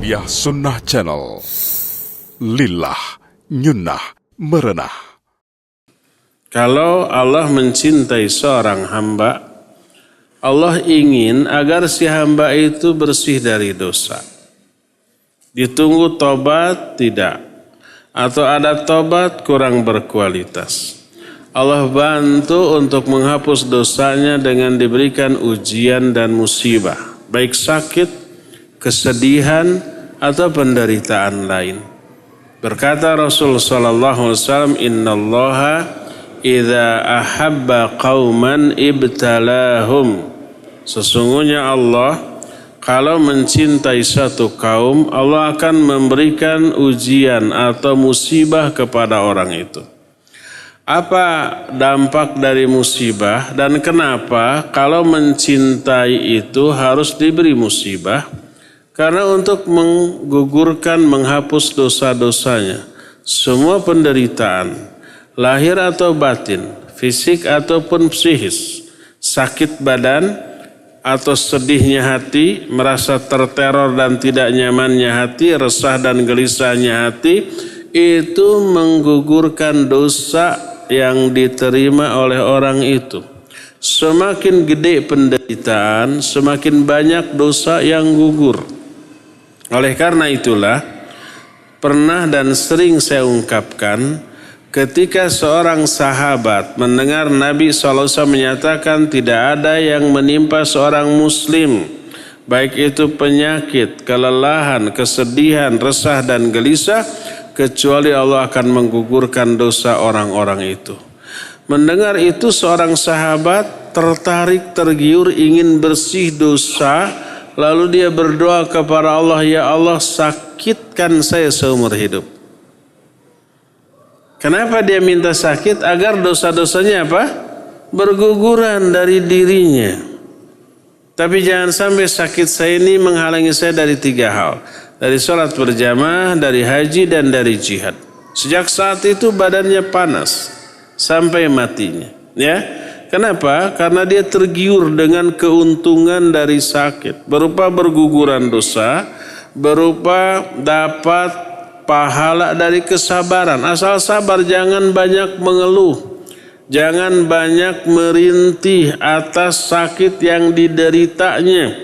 Tarbiyah Sunnah Channel. Lillah, nyunnah, merenah. Kalau Allah mencintai seorang hamba, Allah ingin agar si hamba itu bersih dari dosa. Ditunggu tobat? Tidak. Atau ada tobat kurang berkualitas. Allah bantu untuk menghapus dosanya dengan diberikan ujian dan musibah, baik sakit, kesedihan, atau penderitaan lain. Berkata Rasul sallallahu alaihi wasallam, "Innallaha idza ahabba qauman ibtalahum." Sesungguhnya Allah kalau mencintai satu kaum, Allah akan memberikan ujian atau musibah kepada orang itu. Apa dampak dari musibah dan kenapa kalau mencintai itu harus diberi musibah? Karena untuk menggugurkan, menghapus dosa-dosanya. Semua penderitaan, lahir atau batin, fisik ataupun psikis, sakit badan atau sedihnya hati, merasa terteror dan tidak nyamannya hati, resah dan gelisahnya hati, itu menggugurkan dosa yang diterima oleh orang itu. Semakin gede penderitaan, semakin banyak dosa yang gugur. Oleh karena itulah, pernah dan sering saya ungkapkan, ketika seorang sahabat mendengar Nabi SAW menyatakan tidak ada yang menimpa seorang muslim, baik itu penyakit, kelelahan, kesedihan, resah dan gelisah, kecuali Allah akan menggugurkan dosa orang-orang itu. Mendengar itu seorang sahabat tertarik, tergiur, ingin bersih dosa, lalu dia berdoa kepada Allah, "Ya Allah, sakitkan saya seumur hidup." Kenapa dia minta sakit? Agar dosa-dosanya apa? Berguguran dari dirinya. Tapi jangan sampai sakit saya ini menghalangi saya dari 3 hal. Dari sholat berjamaah, dari haji, dan dari jihad. Sejak saat itu badannya panas sampai matinya. Ya, kenapa? Karena dia tergiur dengan keuntungan dari sakit. Berupa berguguran dosa, berupa dapat pahala dari kesabaran. Asal sabar, jangan banyak mengeluh. Jangan banyak merintih atas sakit yang dideritanya.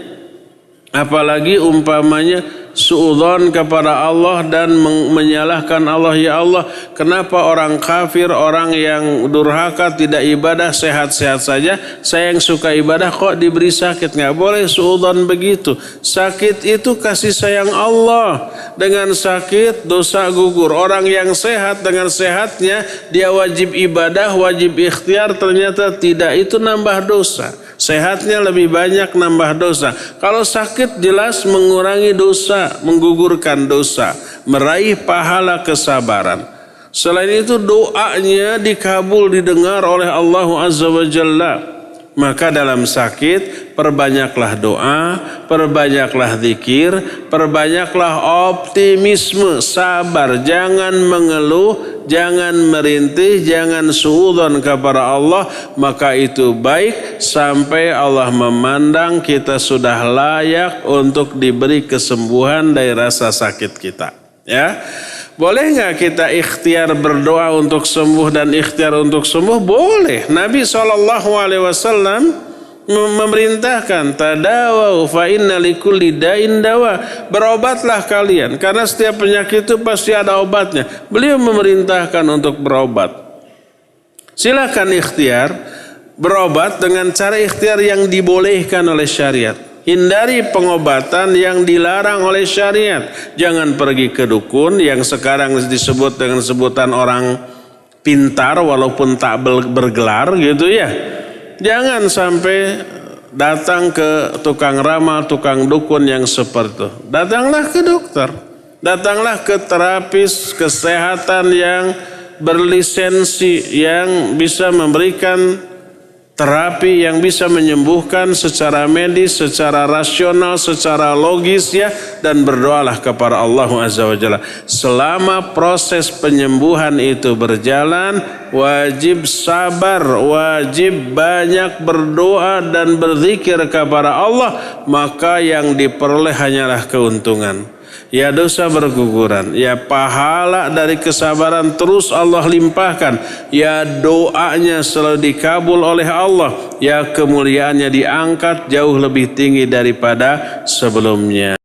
Apalagi umpamanya suudzon kepada Allah dan menyalahkan Allah. Ya Allah, kenapa orang kafir, orang yang durhaka tidak ibadah sehat-sehat saja, saya yang suka ibadah kok diberi sakit? Nggak boleh suudzon begitu. Sakit itu kasih sayang Allah. Dengan sakit dosa gugur. Orang yang sehat dengan sehatnya dia wajib ibadah, wajib ikhtiar, ternyata tidak, itu nambah dosa. Sehatnya lebih banyak nambah dosa. Kalau sakit jelas mengurangi dosa, menggugurkan dosa, meraih pahala kesabaran. Selain itu doanya dikabul, didengar oleh Allah Azza wa Jalla. Maka dalam sakit perbanyaklah doa, perbanyaklah zikir, perbanyaklah optimisme, sabar, jangan mengeluh, jangan merintih, jangan suudzon kepada Allah. Maka itu baik sampai Allah memandang kita sudah layak untuk diberi kesembuhan dari rasa sakit kita. Ya. Boleh nggak kita ikhtiar berdoa untuk sembuh dan ikhtiar untuk sembuh? Boleh. Nabi SAW memerintahkan, tadawau fa inna likulli da'in dawa. Berobatlah kalian, karena setiap penyakit itu pasti ada obatnya. Beliau memerintahkan untuk berobat. Silakan ikhtiar, berobat dengan cara ikhtiar yang dibolehkan oleh syariat. Hindari pengobatan yang dilarang oleh syariat. Jangan pergi ke dukun yang sekarang disebut dengan sebutan orang pintar walaupun tak bergelar gitu ya. Jangan sampai datang ke tukang ramal, tukang dukun yang seperti itu. Datanglah ke dokter. Datanglah ke terapis kesehatan yang berlisensi, yang bisa memberikan terapi yang bisa menyembuhkan secara medis, secara rasional, secara logis ya, dan berdoalah kepada Allah Azza wa Jalla. Selama proses penyembuhan itu berjalan, wajib sabar, wajib banyak berdoa dan berzikir kepada Allah, maka yang diperoleh hanyalah keuntungan. Ya dosa berguguran, ya pahala dari kesabaran terus Allah limpahkan, ya doanya selalu dikabul oleh Allah, ya kemuliaannya diangkat jauh lebih tinggi daripada sebelumnya.